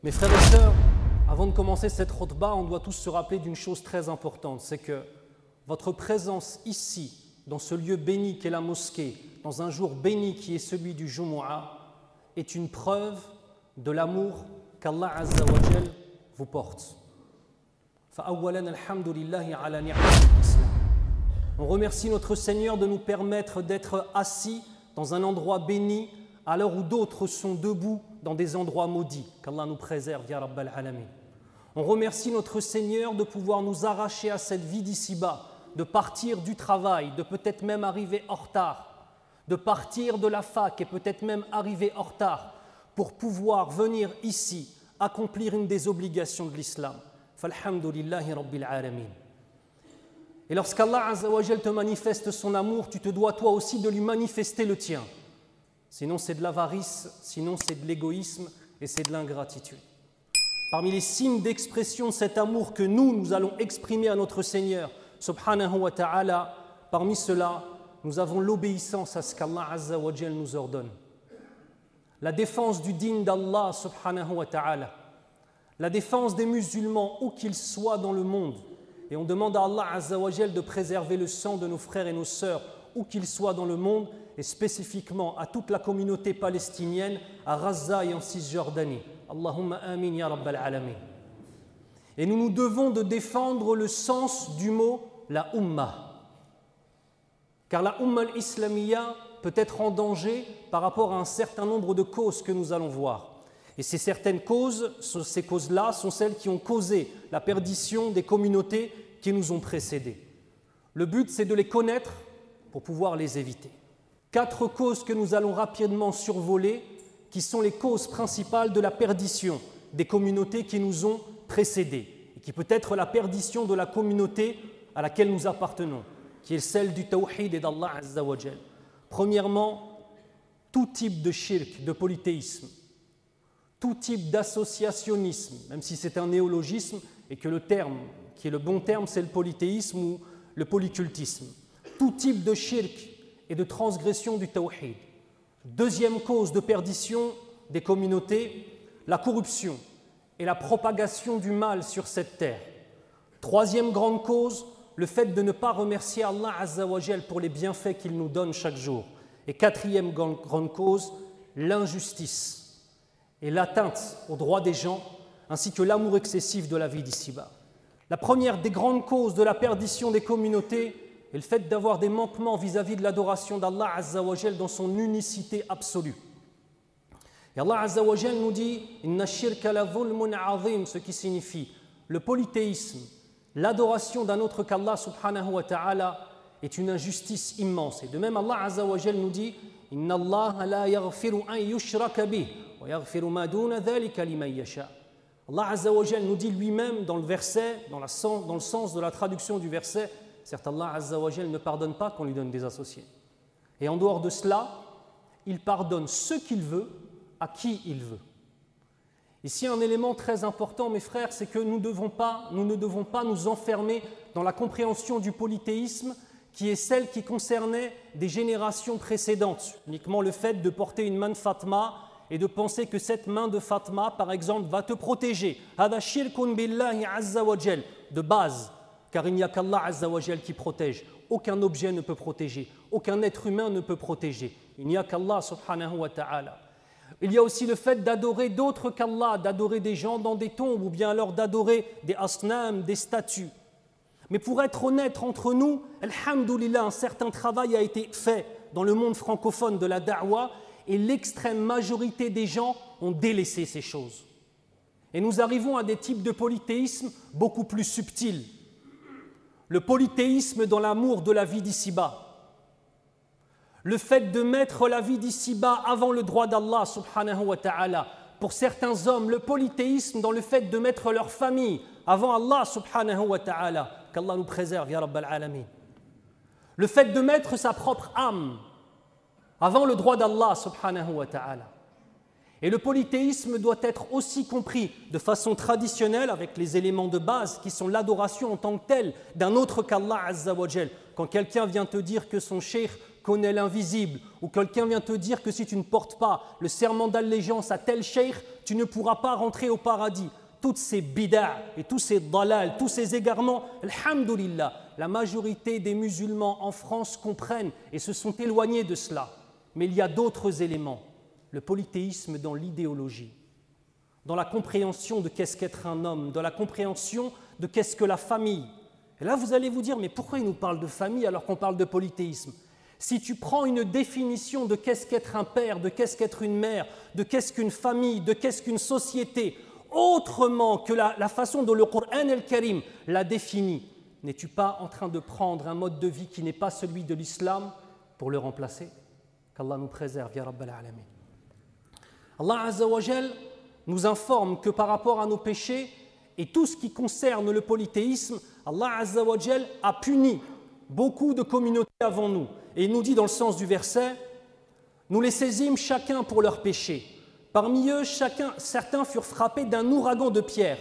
Mes frères et sœurs, avant de commencer cette khutbah, on doit tous se rappeler d'une chose très importante, c'est que votre présence ici, dans ce lieu béni qu'est la mosquée, dans un jour béni qui est celui du Jumu'ah, est une preuve de l'amour qu'Allah Azza wa Jal vous porte. On remercie notre Seigneur de nous permettre d'être assis dans un endroit béni à l'heure où d'autres sont debout dans des endroits maudits. Qu'Allah nous préserve, ya Rabbal Alamin. On remercie notre Seigneur de pouvoir nous arracher à cette vie d'ici-bas, de partir du travail, de peut-être même arriver en retard, de partir de la fac et peut-être même arriver en retard pour pouvoir venir ici accomplir une des obligations de l'islam. Falhamdulillahi Rabbil Alamin. Et lorsqu'Allah Azza wa Jal te manifeste son amour, tu te dois toi aussi de lui manifester le tien. Sinon c'est de l'avarice, sinon c'est de l'égoïsme et c'est de l'ingratitude. Parmi les signes d'expression de cet amour que nous allons exprimer à notre Seigneur, subhanahu wa ta'ala, parmi cela, nous avons l'obéissance à ce qu'Allah Azza wa Jal nous ordonne. La défense du dîn d'Allah, subhanahu wa ta'ala. La défense des musulmans, où qu'ils soient dans le monde. Et on demande à Allah Azza wa Jal de préserver le sang de nos frères et nos sœurs, où qu'ils soient dans le monde, et spécifiquement à toute la communauté palestinienne, à Gaza et en Cisjordanie. Allahumma amin ya Rabbal Alamin. Et nous nous devons de défendre le sens du mot la Ummah. Car la Ummah al-Islamiyya peut être en danger par rapport à un certain nombre de causes que nous allons voir. Et ces certaines causes, ces causes-là sont celles qui ont causé la perdition des communautés qui nous ont précédés. Le but, c'est de les connaître pour pouvoir les éviter. 4 causes que nous allons rapidement survoler, qui sont les causes principales de la perdition des communautés qui nous ont précédés, et qui peut être la perdition de la communauté à laquelle nous appartenons, qui est celle du tawhid et d'Allah Azza wa Jal. Premièrement, tout type de shirk, de polythéisme, tout type d'associationnisme, même si c'est un néologisme et que le terme qui est le bon terme, c'est le polythéisme ou le polycultisme. Tout type de shirk et de transgression du tawhid. Deuxième cause de perdition des communautés, la corruption et la propagation du mal sur cette terre. Troisième grande cause, le fait de ne pas remercier Allah Azza wa Jal pour les bienfaits qu'il nous donne chaque jour. Et quatrième grande cause, l'injustice et l'atteinte aux droits des gens, ainsi que l'amour excessif de la vie d'ici-bas. La première des grandes causes de la perdition des communautés est le fait d'avoir des manquements vis-à-vis de l'adoration d'Allah Azza wa Jal dans son unicité absolue. Et Allah Azza wa Jal nous dit « Inna shirka la zulmun azim », ce qui signifie le polythéisme, l'adoration d'un autre qu'Allah subhanahu wa ta'ala est une injustice immense. Et de même, Allah Azza wa Jal nous dit « Inna Allah la yaghfiru an yushraka bih wa yaghfiru ma duna dhalika liman yasha ». Allah Azza wa Jal nous dit lui-même dans le verset, dans le sens de la traduction du verset, certes Allah Azza wa Jal ne pardonne pas qu'on lui donne des associés. Et en dehors de cela, il pardonne ce qu'il veut à qui il veut. Ici, un élément très important, mes frères, c'est que nous ne devons pas nous enfermer dans la compréhension du polythéisme qui est celle qui concernait des générations précédentes. Uniquement le fait de porter une main de Fatma et de penser que cette main de Fatma, par exemple, va te protéger. Hada shirkun billahi azza wa jal, de base, car il n'y a qu'Allah azza wa jal qui protège. Aucun objet ne peut protéger, aucun être humain ne peut protéger. Il n'y a qu'Allah subhanahu wa ta'ala. Il y a aussi le fait d'adorer d'autres qu'Allah, d'adorer des gens dans des tombes ou bien alors d'adorer des asnam, des statues. Mais pour être honnête entre nous, alhamdoulilah, un certain travail a été fait dans le monde francophone de la da'wa et l'extrême majorité des gens ont délaissé ces choses. Et nous arrivons à des types de polythéisme beaucoup plus subtils. Le polythéisme dans l'amour de la vie d'ici-bas. Le fait de mettre la vie d'ici-bas avant le droit d'Allah subhanahu wa ta'ala. Pour certains hommes, le polythéisme dans le fait de mettre leur famille avant Allah subhanahu wa ta'ala. Qu'Allah nous préserve, ya Rabbal Alamin. Le fait de mettre sa propre âme avant le droit d'Allah subhanahu wa ta'ala. Et le polythéisme doit être aussi compris de façon traditionnelle avec les éléments de base qui sont l'adoration en tant que telle d'un autre qu'Allah azza wa jal. Quand quelqu'un vient te dire que son cheikh connaît l'invisible, ou quelqu'un vient te dire que si tu ne portes pas le serment d'allégeance à tel cheikh, tu ne pourras pas rentrer au paradis. Toutes ces bid'a et tous ces dalal, tous ces égarements, alhamdoulilah, la majorité des musulmans en France comprennent et se sont éloignés de cela. Mais il y a d'autres éléments. Le polythéisme dans l'idéologie, dans la compréhension de qu'est-ce qu'être un homme, dans la compréhension de qu'est-ce que la famille. Et là, vous allez vous dire, mais pourquoi il nous parle de famille alors qu'on parle de polythéisme? Si tu prends une définition de qu'est-ce qu'être un père, de qu'est-ce qu'être une mère, de qu'est-ce qu'une famille, de qu'est-ce qu'une société, autrement que la façon dont le Coran al-Karim l'a défini, n'es-tu pas en train de prendre un mode de vie qui n'est pas celui de l'islam pour le remplacer? Qu'Allah nous préserve, ya Rabbal Alamin. Allah Azza wa Jal nous informe que par rapport à nos péchés et tout ce qui concerne le polythéisme, Allah Azza wa Jal a puni beaucoup de communautés avant nous. Et il nous dit dans le sens du verset, nous les saisîmes chacun pour leurs péchés. Parmi eux, certains furent frappés d'un ouragan de pierre,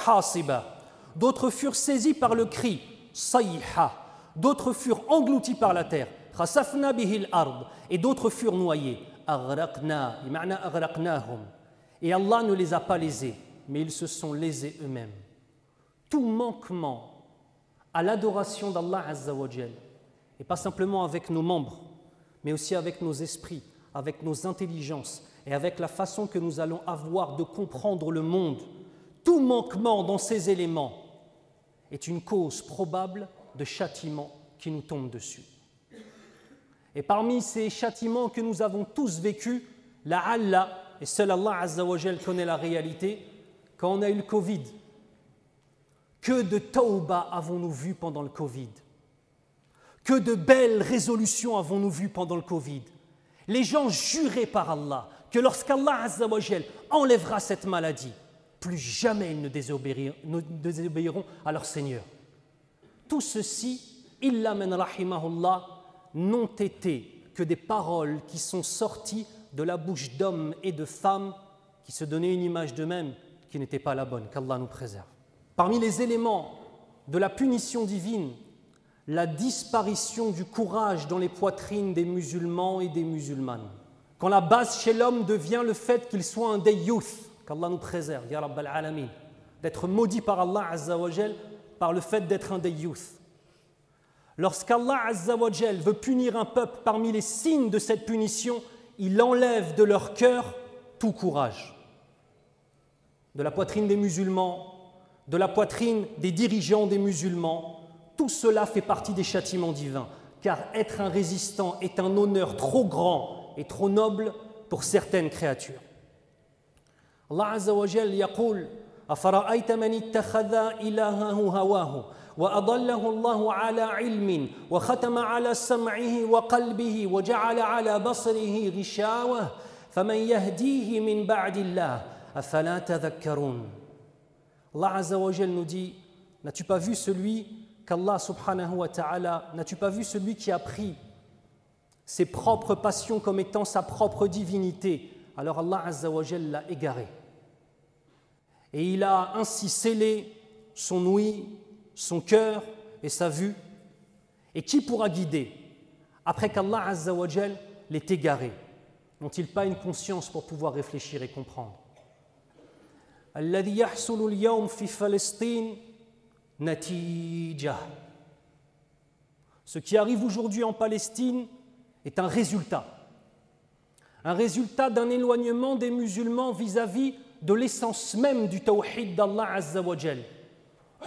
hasiba. D'autres furent saisis par le cri, sayha. D'autres furent engloutis par la terre, khasafna bihil ard. Et d'autres furent noyés, aghraqna, bima'na aghraqnahum. Et Allah ne les a pas lésés, mais ils se sont lésés eux-mêmes. Tout manquement à l'adoration d'Allah Azza wa Jal, et pas simplement avec nos membres, mais aussi avec nos esprits, avec nos intelligences et avec la façon que nous allons avoir de comprendre le monde, tout manquement dans ces éléments est une cause probable de châtiment qui nous tombe dessus. Et parmi ces châtiments que nous avons tous vécus, la'alla, et seul Allah Azza wa Jal connaît la réalité, quand on a eu le Covid, que de tawbah avons-nous vu pendant le Covid? Que de belles résolutions avons-nous vues pendant le Covid? Les gens juraient par Allah que lorsqu'Allah Azza wa Jal enlèvera cette maladie, plus jamais ils ne désobéiront à leur Seigneur. Tout ceci, illa man rahimahullah, n'ont été que des paroles qui sont sorties de la bouche d'hommes et de femmes qui se donnaient une image d'eux-mêmes qui n'était pas la bonne, qu'Allah nous préserve. Parmi les éléments de la punition divine, la disparition du courage dans les poitrines des musulmans et des musulmanes. Quand la base chez l'homme devient le fait qu'il soit un dayyouth, qu'Allah nous préserve, ya Rabbal Alamin, d'être maudit par Allah Azza wa Jal par le fait d'être un dayyouth. Lorsqu'Allah Azza wa Jal veut punir un peuple, parmi les signes de cette punition, il enlève de leur cœur tout courage. De la poitrine des musulmans, de la poitrine des dirigeants des musulmans, tout cela fait partie des châtiments divins, car être un résistant est un honneur trop grand et trop noble pour certaines créatures. Allah Azza wa Jal yaqul أفرأيت من اتخذ إلهه هواه وأضله الله على علم وختم على سمعه وقلبه وجعل على بصره غشاوة فمن يهديه من بعد الله أفلا تذكرون. Allah Azza wa Jal nous dit, n'as-tu pas vu celui qu'Allah subhanahu wa ta'ala, n'as-tu pas vu celui qui a pris ses propres passions comme étant sa propre divinité? Alors Allah Azza wa Jal l'a égaré. Et il a ainsi scellé son ouïe, son cœur et sa vue. Et qui pourra guider après qu'Allah Azza wa Jal l'ait égaré? N'ont-ils pas une conscience pour pouvoir réfléchir et comprendre? Alladhi yahsulu al-yawm fi Palestine natija. Ce qui arrive aujourd'hui en Palestine est un résultat d'un éloignement des musulmans vis-à-vis de l'essence même du tawhid d'Allah Azza wa Jal.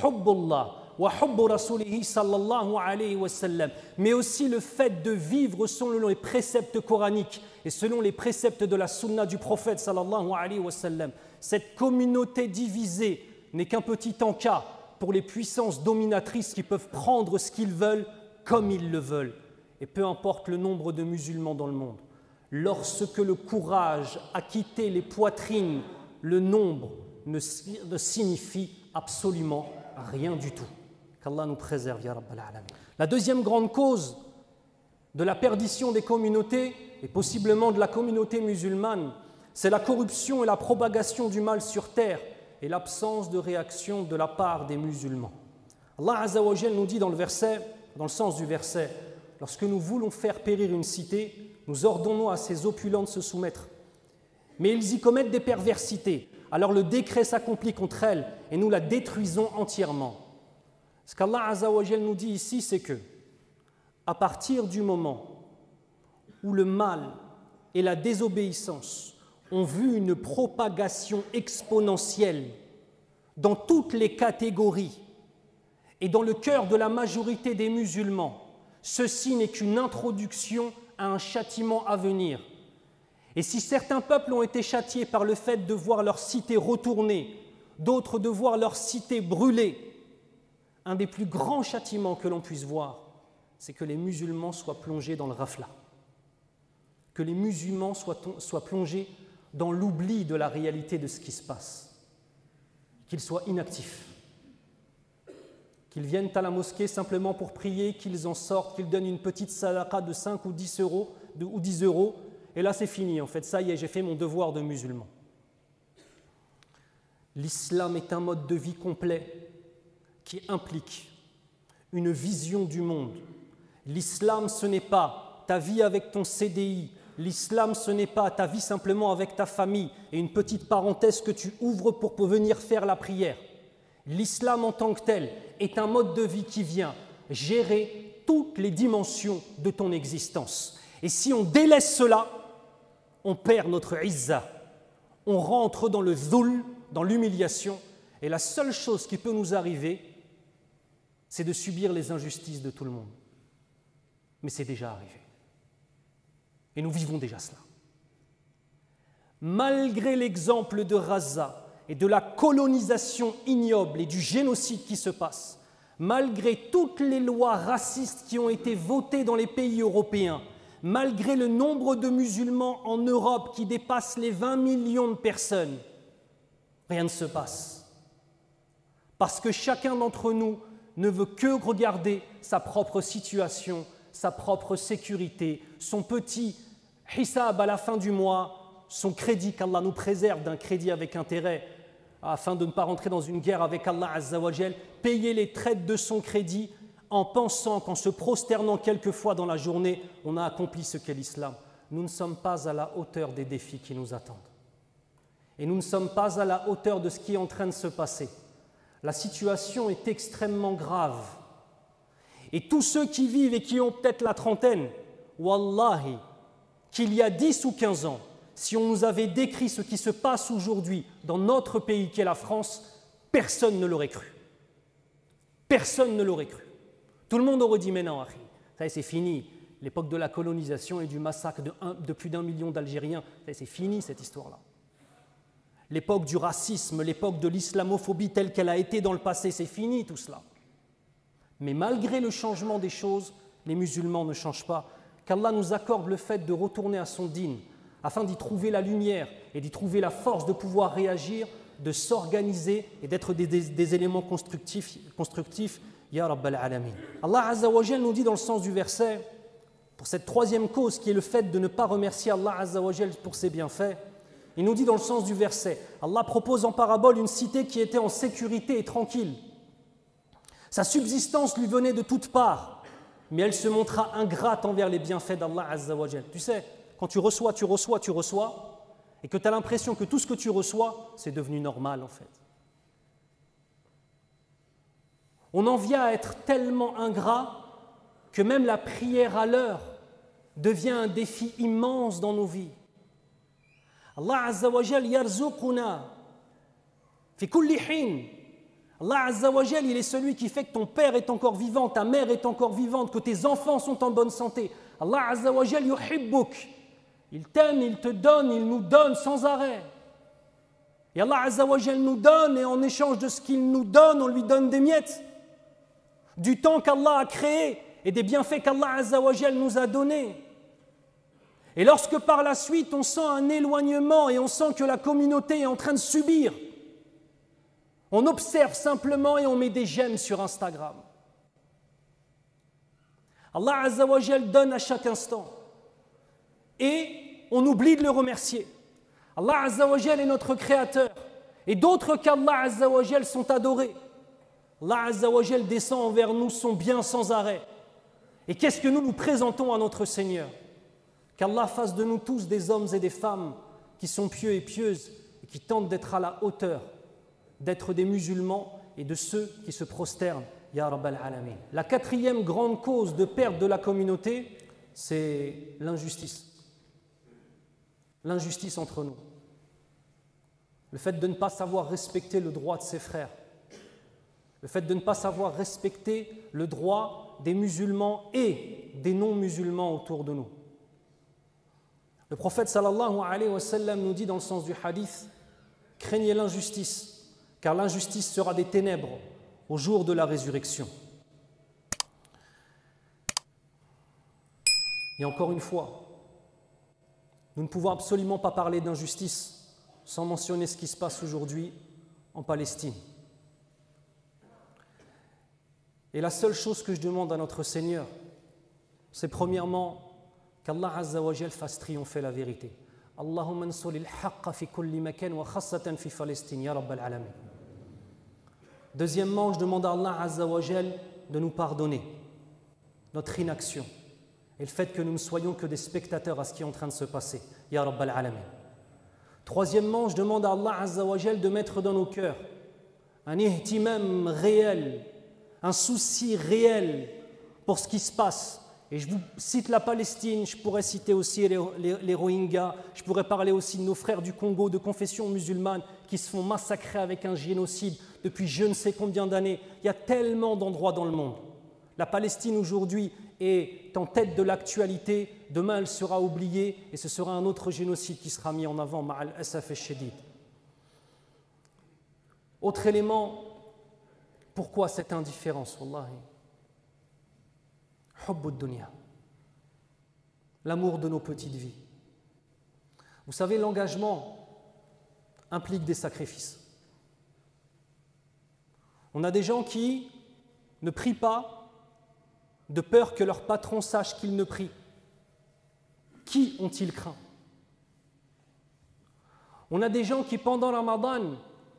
Hubbullah wa hubbu rasulihi sallallahu alayhi wa sallam. Mais aussi le fait de vivre selon les préceptes coraniques et selon les préceptes de la sunna du prophète sallallahu alayhi wa sallam. Cette communauté divisée n'est qu'un petit encas pour les puissances dominatrices qui peuvent prendre ce qu'ils veulent comme ils le veulent. Et peu importe le nombre de musulmans dans le monde. Lorsque le courage a quitté les poitrines, le nombre ne signifie absolument rien du tout. Qu'Allah nous préserve, ya Rabbal Alamin. La deuxième grande cause de la perdition des communautés, et possiblement de la communauté musulmane, c'est la corruption et la propagation du mal sur terre et l'absence de réaction de la part des musulmans. Allah Azza wa Jal nous dit dans le sens du verset, lorsque nous voulons faire périr une cité, nous ordonnons à ces opulents de se soumettre. Mais ils y commettent des perversités. Alors le décret s'accomplit contre elles et nous la détruisons entièrement. Ce qu'Allah Azza wa Jal nous dit ici, c'est que à partir du moment où le mal et la désobéissance ont vu une propagation exponentielle dans toutes les catégories et dans le cœur de la majorité des musulmans, ceci n'est qu'une introduction à un châtiment à venir. Et si certains peuples ont été châtiés par le fait de voir leur cité retournée, d'autres de voir leur cité brûlée, un des plus grands châtiments que l'on puisse voir, c'est que les musulmans soient plongés dans le rafla, que les musulmans soient plongés dans l'oubli de la réalité de ce qui se passe, qu'ils soient inactifs, qu'ils viennent à la mosquée simplement pour prier, qu'ils en sortent, qu'ils donnent une petite sadaqa de 5 ou 10 euros, et là c'est fini en fait, ça y est, j'ai fait mon devoir de musulman. L'islam est un mode de vie complet qui implique une vision du monde. L'islam, ce n'est pas ta vie avec ton CDI. L'islam, ce n'est pas ta vie simplement avec ta famille et une petite parenthèse que tu ouvres pour venir faire la prière. L'islam en tant que tel est un mode de vie qui vient gérer toutes les dimensions de ton existence. Et si on délaisse cela, on perd notre izza. On rentre dans le dhul, dans l'humiliation. Et la seule chose qui peut nous arriver, c'est de subir les injustices de tout le monde. Mais c'est déjà arrivé. Et nous vivons déjà cela. Malgré l'exemple de Gaza et de la colonisation ignoble et du génocide qui se passe, malgré toutes les lois racistes qui ont été votées dans les pays européens, malgré le nombre de musulmans en Europe qui dépasse les 20 millions de personnes, rien ne se passe. Parce que chacun d'entre nous ne veut que regarder sa propre situation, sa propre sécurité, son petit hisab à la fin du mois, son crédit, qu'Allah nous préserve d'un crédit avec intérêt, afin de ne pas rentrer dans une guerre avec Allah Azza wa Jal, payer les traites de son crédit en pensant qu'en se prosternant quelquefois dans la journée, on a accompli ce qu'est l'islam. Nous ne sommes pas à la hauteur des défis qui nous attendent. Et nous ne sommes pas à la hauteur de ce qui est en train de se passer. La situation est extrêmement grave. Et tous ceux qui vivent et qui ont peut-être la trentaine, wallahi, qu'il y a 10 ou 15 ans, si on nous avait décrit ce qui se passe aujourd'hui dans notre pays qu'est la France, personne ne l'aurait cru. Personne ne l'aurait cru. Tout le monde aurait dit, mais non, ça y est, c'est fini. L'époque de la colonisation et du massacre de plus d'1 million d'Algériens, c'est fini cette histoire-là. L'époque du racisme, l'époque de l'islamophobie telle qu'elle a été dans le passé, c'est fini tout cela. Mais malgré le changement des choses, les musulmans ne changent pas. Qu'Allah nous accorde le fait de retourner à son dîn, afin d'y trouver la lumière et d'y trouver la force de pouvoir réagir, de s'organiser et d'être des éléments constructifs, Ya Rabbal Alamin. Allah Azza wa Jal nous dit dans le sens du verset, pour cette troisième cause qui est le fait de ne pas remercier Allah Azza wa Jal pour ses bienfaits, il nous dit dans le sens du verset, Allah propose en parabole une cité qui était en sécurité et tranquille. Sa subsistance lui venait de toutes parts, mais elle se montra ingrate envers les bienfaits d'Allah Azza wa Jal. Tu sais, quand tu reçois, et que tu as l'impression que tout ce que tu reçois, c'est devenu normal en fait. On en vient à être tellement ingrat que même la prière à l'heure devient un défi immense dans nos vies. Allah Azza wa Jal yarzuquna fi kulli hin. Allah Azza wa Jal, il est celui qui fait que ton père est encore vivant, ta mère est encore vivante, que tes enfants sont en bonne santé. Allah Azza wa Jal yuhibbuk. Il t'aime, il te donne, il nous donne sans arrêt. Et Allah Azza wa Jal nous donne, et en échange de ce qu'il nous donne, on lui donne des miettes. Du temps qu'Allah a créé et des bienfaits qu'Allah Azza wa Jal nous a donnés. Et lorsque par la suite on sent un éloignement et on sent que la communauté est en train de subir, on observe simplement et on met des j'aime sur Instagram. Allah Azza wa Jal donne à chaque instant et on oublie de le remercier. Allah Azza wa Jal est notre créateur et d'autres qu'Allah Azza wa Jal sont adorés. Allah Azza wa Jal descend envers nous son bien sans arrêt. Et qu'est-ce que nous présentons à notre Seigneur? Qu'Allah fasse de nous tous des hommes et des femmes qui sont pieux et pieuses et qui tentent d'être à la hauteur, d'être des musulmans et de ceux qui se prosternent. Ya Rabbal Alamin. La quatrième grande cause de perte de la communauté, c'est l'injustice. L'injustice entre nous. Le fait de ne pas savoir respecter le droit de ses frères. Le fait de ne pas savoir respecter le droit des musulmans et des non-musulmans autour de nous. Le prophète sallallahu alayhi wa sallam nous dit dans le sens du hadith, craignez l'injustice, car l'injustice sera des ténèbres au jour de la résurrection. Et encore une fois, nous ne pouvons absolument pas parler d'injustice sans mentionner ce qui se passe aujourd'hui en Palestine. Et la seule chose que je demande à notre Seigneur, c'est premièrement qu'Allah Azza wa Jal fasse triompher la vérité. Allahumma ansuril haqqa fi kulli makan wa khassatan fi Palestine, ya Rabbal Alamin. Deuxièmement, je demande à Allah Azza wa Jal de nous pardonner notre inaction et le fait que nous ne soyons que des spectateurs à ce qui est en train de se passer, ya Rabbal Alamin. Troisièmement, je demande à Allah Azza wa Jal de mettre dans nos cœurs un ihtimam réel, un souci réel pour ce qui se passe. Et je vous cite la Palestine, je pourrais citer aussi les Rohingyas, je pourrais parler aussi de nos frères du Congo de confession musulmane qui se font massacrer avec un génocide depuis je ne sais combien d'années. Il y a tellement d'endroits dans le monde. La Palestine aujourd'hui est en tête de l'actualité, demain elle sera oubliée et ce sera un autre génocide qui sera mis en avant, ma'al asaf al-shadid. Autre élément, pourquoi cette indifférence, wallahi? Hubbud dunya, l'amour de nos petites vies. Vous savez, l'engagement implique des sacrifices. On a des gens qui ne prient pas de peur que leur patron sache qu'ils ne prient. Qui ont-ils craint? On a des gens qui, pendant Ramadan,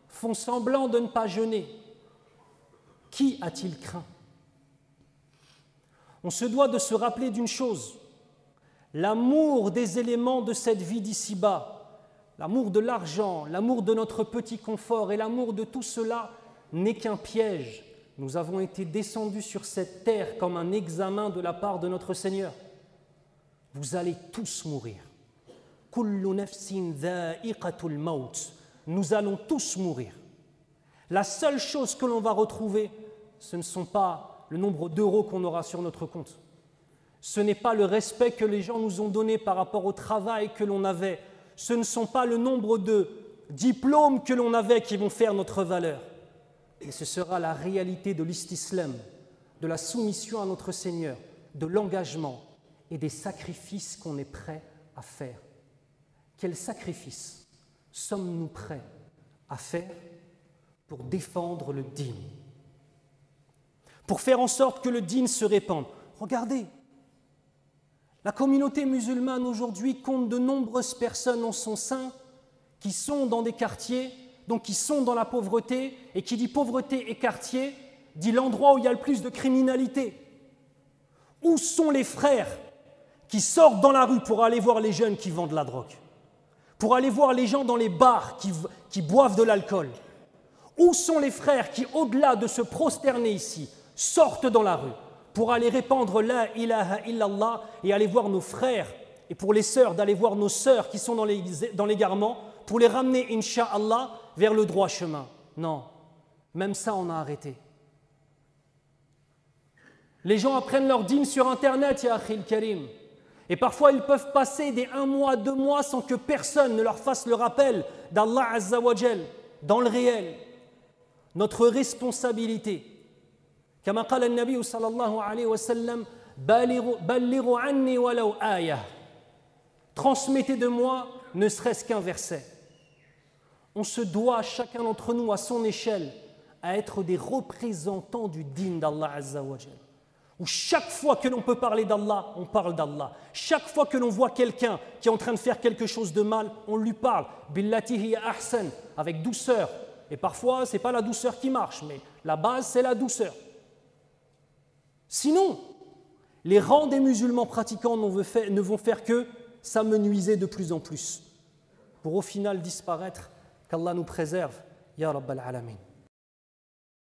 font semblant de ne pas jeûner. Qui a-t-il craint? On se doit de se rappeler d'une chose, l'amour des éléments de cette vie d'ici-bas, l'amour de l'argent, l'amour de notre petit confort et l'amour de tout cela n'est qu'un piège. Nous avons été descendus sur cette terre comme un examen de la part de notre Seigneur. Vous allez tous mourir. Kullu nafsin dha'iqatul maut. Nous allons tous mourir. La seule chose que l'on va retrouver, ce ne sont pas le nombre d'euros qu'on aura sur notre compte. Ce n'est pas le respect que les gens nous ont donné par rapport au travail que l'on avait. Ce ne sont pas le nombre de diplômes que l'on avait qui vont faire notre valeur. Mais ce sera la réalité de l'istislam, de la soumission à notre Seigneur, de l'engagement et des sacrifices qu'on est prêt à faire. Quels sacrifices sommes-nous prêts à faire pour défendre le dîn? Pour faire en sorte que le dîn se répande. Regardez, la communauté musulmane aujourd'hui compte de nombreuses personnes en son sein qui sont dans des quartiers, donc qui sont dans la pauvreté, et qui dit pauvreté et quartier, dit l'endroit où il y a le plus de criminalité. Où sont les frères qui sortent dans la rue pour aller voir les jeunes qui vendent de la drogue, pour aller voir les gens dans les bars qui boivent de l'alcool? Où sont les frères qui, au-delà de se prosterner ici, sortent dans la rue pour aller répandre la ilaha illallah et aller voir nos frères, et pour les sœurs, d'aller voir nos sœurs qui sont dans l'égarement, pour les ramener, incha'Allah, vers le droit chemin? Non, même ça on a arrêté. Les gens apprennent leur dîn sur Internet, ya akhil karim, et parfois ils peuvent passer des 1 mois, 2 mois sans que personne ne leur fasse le rappel d'Allah Azza wa Jal dans le réel. Notre responsabilité, كما قال النبي صلى الله عليه وسلم بلغوا عني ولو آية. Transmettez de moi ne serait-ce qu'un verset. On se doit, chacun d'entre nous, à son échelle, à être des représentants du dîn d'Allah Azza wa Jal. Où chaque fois que l'on peut parler d'Allah, on parle d'Allah. Chaque fois que l'on voit quelqu'un qui est en train de faire quelque chose de mal, on lui parle. Billati hiya ahsan, avec douceur. Et parfois, ce n'est pas la douceur qui marche, mais la base, c'est la douceur. Sinon, Les rangs des musulmans pratiquants ne vont faire que s'amenuiser de plus en plus, pour au final disparaître. Qu'Allah nous préserve, Ya Rabbal Alamin.